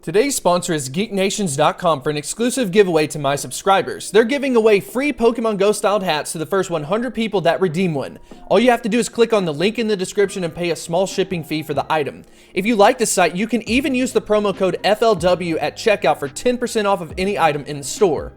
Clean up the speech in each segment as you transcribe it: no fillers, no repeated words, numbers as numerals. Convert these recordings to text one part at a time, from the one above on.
Today's sponsor is GeekNations.com for an exclusive giveaway to my subscribers. They're giving away free Pokemon Go styled hats to the first 100 people that redeem one. All you have to do is click on the link in the description and pay a small shipping fee for the item. If you like the site, you can even use the promo code FLW at checkout for 10% off of any item in the store.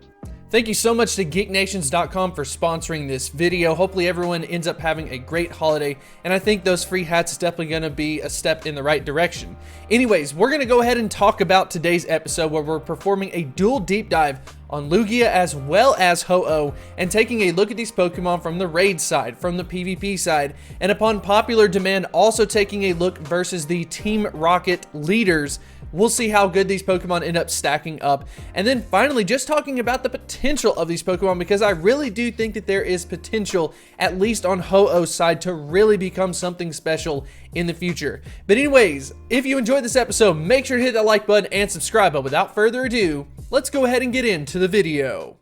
Thank you so much to GeekNations.com for sponsoring this video. Hopefully everyone ends up having a great holiday, and I think those free hats is definitely going to be a step in the right direction. Anyways, we're going to go ahead and talk about today's episode where we're performing a dual deep dive on Lugia as well as HoOh, and taking a look at these Pokemon from the raid side, from the PvP side, and upon popular demand, also taking a look versus the Team Rocket leaders. We'll see how good these Pokemon end up stacking up. And then finally, just talking about the potential of these Pokemon, because I really do think that there is potential, at least on HoOh's side, to really become something special in the future. But anyways, if you enjoyed this episode, make sure to hit that like button and subscribe. But without further ado, let's go ahead and get into the video.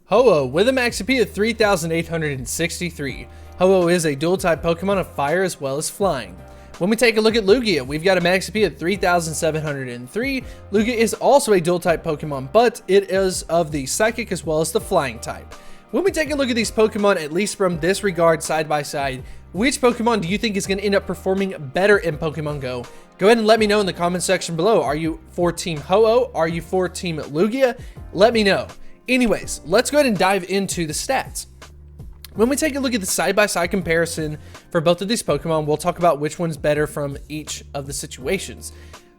HoOh with a max HP of 3,863. HoOh is a dual-type Pokemon of fire as well as flying. When we take a look at Lugia, we've got a max HP of 3,703. Lugia is also a dual-type Pokemon, but it is of the Psychic as well as the Flying type. When we take a look at these Pokemon, at least from this regard side by side, which Pokemon do you think is going to end up performing better in Pokemon Go? Go ahead and let me know in the comment section below. Are you for Team HoOh? Are you for Team Lugia? Let me know. Anyways, let's go ahead and dive into the stats. When we take a look at the side-by-side comparison for both of these Pokemon, we'll talk about which one's better from each of the situations.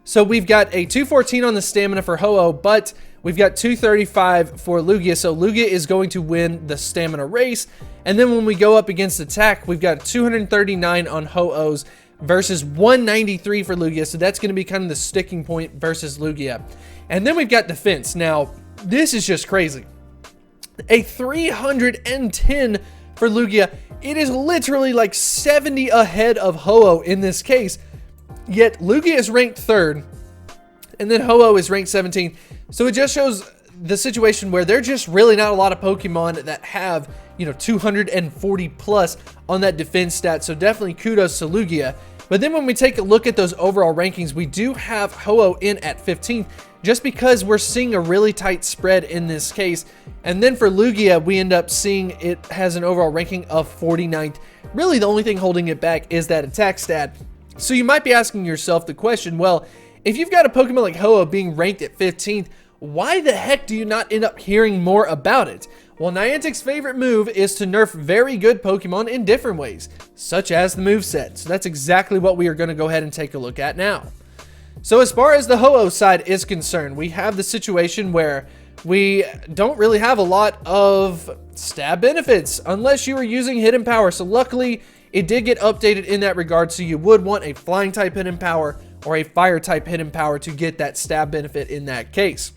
So we've got a 214 on the stamina for HoOh, but we've got 235 for Lugia, so Lugia is going to win the stamina race. And then when we go up against attack, we've got 239 on HoOh's versus 193 for Lugia, so that's going to be kind of the sticking point versus Lugia. And then we've got defense. Now, this is just crazy. A 310 for Lugia. It is literally like 70 ahead of HoOh in this case. Yet Lugia is ranked 3rd, and then HoOh is ranked 17th. So it just shows the situation where there's just really not a lot of Pokemon that have, 240 plus on that defense stat. So definitely kudos to Lugia. But then when we take a look at those overall rankings, we do have HoOh in at 15th, just because we're seeing a really tight spread in this case. And then for Lugia, we end up seeing it has an overall ranking of 49th. Really, the only thing holding it back is that attack stat. So you might be asking yourself the question, well, if you've got a Pokemon like HoOh being ranked at 15th, why the heck do you not end up hearing more about it? Well, Niantic's favorite move is to nerf very good Pokemon in different ways, such as the moveset. So that's exactly what we are going to go ahead and take a look at now. So as far as the HoOh side is concerned, we have the situation where we don't really have a lot of stab benefits unless you are using hidden power. So luckily, it did get updated in that regard, so you would want a flying type hidden power or a fire type hidden power to get that stab benefit in that case.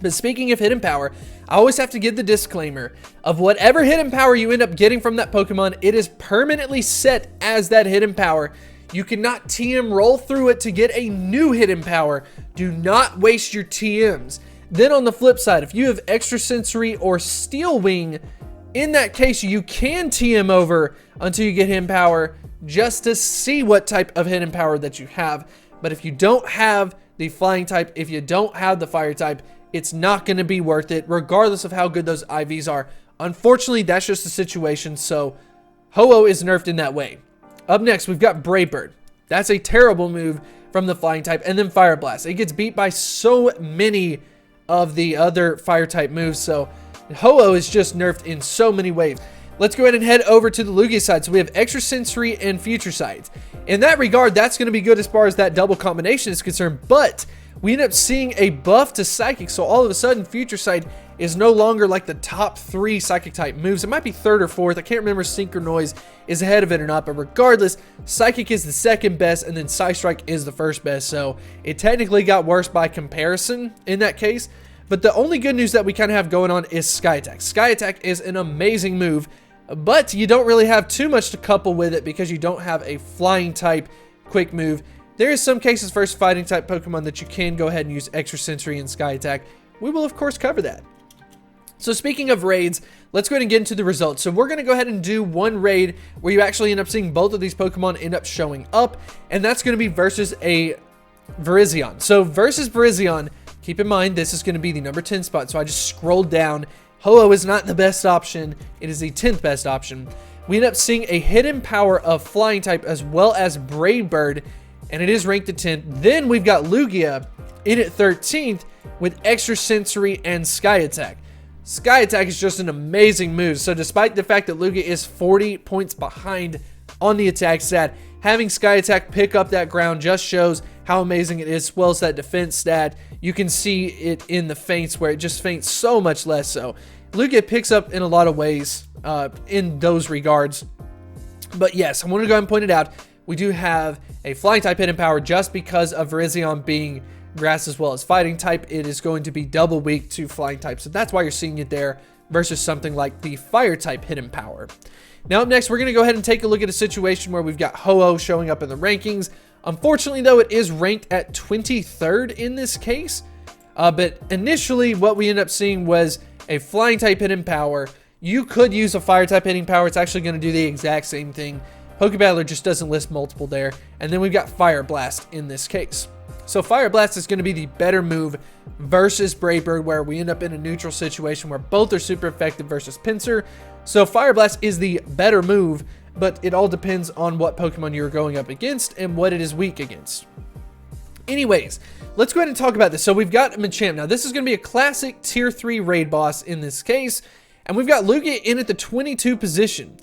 But speaking of hidden power, I always have to give the disclaimer of whatever hidden power you end up getting from that Pokemon, it is permanently set as that hidden power. You cannot TM roll through it to get a new hidden power. Do not waste your TMs. Then on the flip side, if you have extrasensory or steel wing, in that case, you can TM over until you get hidden power just to see what type of hidden power that you have. But if you don't have the flying type, if you don't have the fire type, it's not going to be worth it, regardless of how good those IVs are. Unfortunately, that's just the situation, so HoOh is nerfed in that way. Up next, we've got Brave Bird. That's a terrible move from the flying type, and then Fire Blast. It gets beat by so many of the other fire type moves, so HoOh is just nerfed in so many ways. Let's go ahead and head over to the Lugia side. So we have extrasensory and future sight. In that regard, that's going to be good as far as that double combination is concerned, but we end up seeing a buff to Psychic, so all of a sudden Future Sight is no longer like the top 3 Psychic type moves. It might be 3rd or 4th. I can't remember if Synchro Noise is ahead of it or not, but regardless, Psychic is the 2nd best and then Psystrike is the 1st best, so it technically got worse by comparison in that case. But the only good news that we kind of have going on is Sky Attack. Sky Attack is an amazing move, but you don't really have too much to couple with it because you don't have a flying type quick move. There is some cases for fighting type Pokemon that you can go ahead and use extrasensory and Sky Attack. We will of course cover that. So speaking of raids, let's go ahead and get into the results. So we're going to go ahead and do one raid where you actually end up seeing both of these Pokemon end up showing up, and that's going to be versus a Virizion. So versus Virizion, keep in mind this is going to be the number 10 spot, so I just scrolled down. HoOh is not the best option, it is the 10th best option. We end up seeing a hidden power of Flying type as well as Brave Bird, and it is ranked at 10th. Then we've got Lugia in at 13th with Extra Sensory and Sky Attack. Sky Attack is just an amazing move. So despite the fact that Lugia is 40 points behind on the attack stat, having Sky Attack pick up that ground just shows how amazing it is, as well as that defense stat. You can see it in the feints where it just feints so much less so. Lugia picks up in a lot of ways in those regards. But yes, I want to go ahead and point it out. We do have a Flying type hidden power just because of Virizion being Grass as well as Fighting type. It is going to be double weak to Flying type, so that's why you're seeing it there versus something like the Fire type hidden power. Now up next, we're going to go ahead and take a look at a situation where we've got HoOh showing up in the rankings. Unfortunately though, it is ranked at 23rd in this case, but initially what we end up seeing was a Flying type hidden power. You could use a Fire type hitting power. It's actually going to do the exact same thing. Pokebattler just doesn't list multiple there. And then we've got Fire Blast in this case. So Fire Blast is going to be the better move versus Brave Bird, where we end up in a neutral situation where both are super effective versus Pinsir. So Fire Blast is the better move, but it all depends on what Pokemon you're going up against and what it is weak against. Anyways, let's go ahead and talk about this. So we've got Machamp. Now this is going to be a classic tier 3 raid boss in this case, and we've got Lugia in at the 22 position.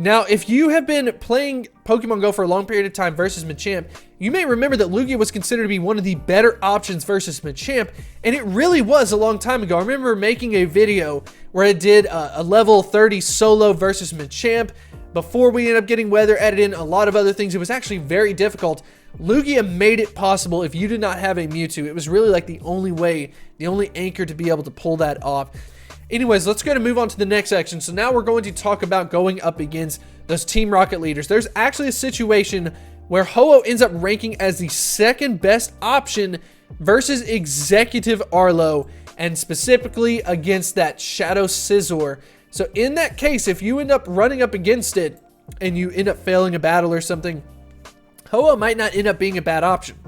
Now, if you have been playing Pokemon Go for a long period of time versus Machamp, you may remember that Lugia was considered to be one of the better options versus Machamp, and it really was a long time ago. I remember making a video where I did a level 30 solo versus Machamp. Before we ended up getting weather added in, a lot of other things, it was actually very difficult. Lugia made it possible if you did not have a Mewtwo. It was really like the only way, the only anchor to be able to pull that off. Anyways, let's go ahead and move on to the next section. So now we're going to talk about going up against those Team Rocket leaders. There's actually a situation where HoOh ends up ranking as the second best option versus Executive Arlo, and specifically against that Shadow Scizor. So in that case, if you end up running up against it and you end up failing a battle or something, HoOh might not end up being a bad option.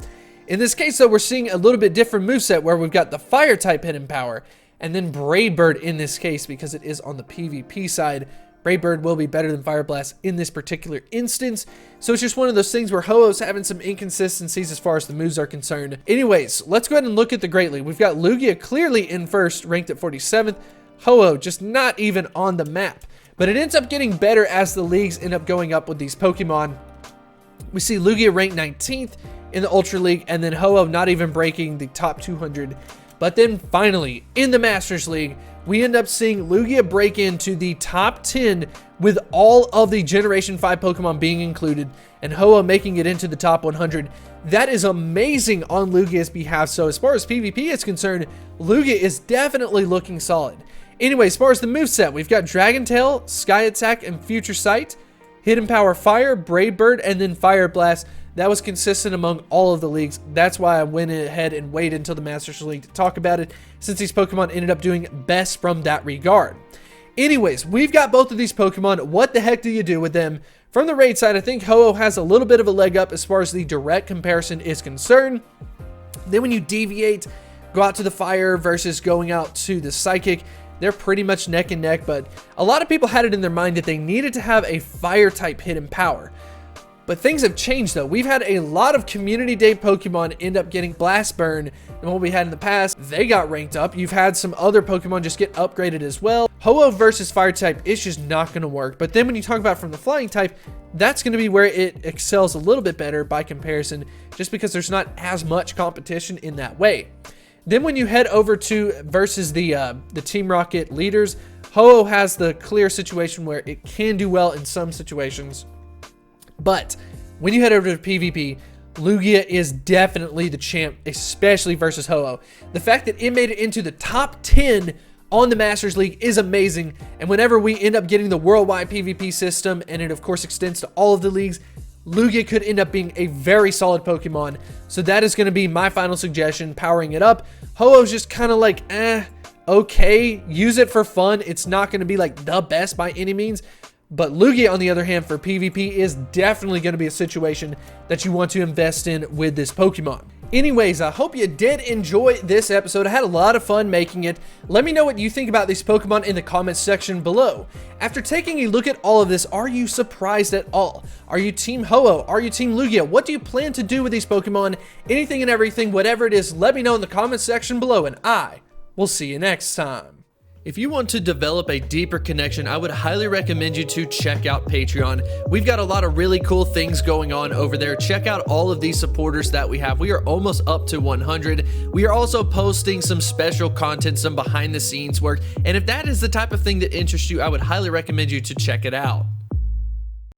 In this case, though, we're seeing a little bit different moveset where we've got the Fire type hidden power, and then Brave Bird in this case, because it is on the PvP side. Brave Bird will be better than Fire Blast in this particular instance. So it's just one of those things where HoOh's having some inconsistencies as far as the moves are concerned. Anyways, let's go ahead and look at the Great League. We've got Lugia clearly in first, ranked at 47th. HoOh just not even on the map. But it ends up getting better as the leagues end up going up with these Pokemon. We see Lugia ranked 19th in the Ultra League, and then HoOh not even breaking the top 200. But then finally, in the Masters League, we end up seeing Lugia break into the top 10 with all of the Generation 5 Pokemon being included, and HoOh making it into the top 100. That is amazing on Lugia's behalf. So as far as PvP is concerned, Lugia is definitely looking solid. Anyway, as far as the moveset, we've got Dragon Tail, Sky Attack, and Future Sight, Hidden Power Fire, Brave Bird, and then Fire Blast. That was consistent among all of the leagues. That's why I went ahead and waited until the Masters League to talk about it, since these Pokemon ended up doing best from that regard. Anyways, we've got both of these Pokemon. What the heck do you do with them? From the raid side, I think HoOh has a little bit of a leg up as far as the direct comparison is concerned. Then when you deviate, go out to the Fire versus going out to the Psychic, they're pretty much neck and neck, but a lot of people had it in their mind that they needed to have a Fire type hidden power. But things have changed though. We've had a lot of Community Day Pokemon end up getting Blast Burn than what we had in the past. They got ranked up. You've had some other Pokemon just get upgraded as well. HoOh versus Fire type is just not going to work. But then when you talk about from the Flying type, that's going to be where it excels a little bit better by comparison, just because there's not as much competition in that way. Then when you head over to versus the Team Rocket leaders, HoOh has the clear situation where it can do well in some situations. But when you head over to PvP, Lugia is definitely the champ, especially versus HoOh. The fact that it made it into the top 10 on the Masters League is amazing. And whenever we end up getting the worldwide PvP system, and it of course extends to all of the leagues, Lugia could end up being a very solid Pokemon. So that is going to be my final suggestion, powering it up. HoOh's just kind of like, okay. Use it for fun. It's not going to be like the best by any means. But Lugia, on the other hand, for PvP is definitely going to be a situation that you want to invest in with this Pokemon. Anyways, I hope you did enjoy this episode. I had a lot of fun making it. Let me know what you think about these Pokemon in the comments section below. After taking a look at all of this, are you surprised at all? Are you Team HoOh? Are you Team Lugia? What do you plan to do with these Pokemon? Anything and everything, whatever it is, let me know in the comments section below, and I will see you next time. If you want to develop a deeper connection, I would highly recommend you to check out Patreon. We've got a lot of really cool things going on over there. Check out all of these supporters that we have. We are almost up to 100. We are also posting some special content, some behind the scenes work. And if that is the type of thing that interests you, I would highly recommend you to check it out.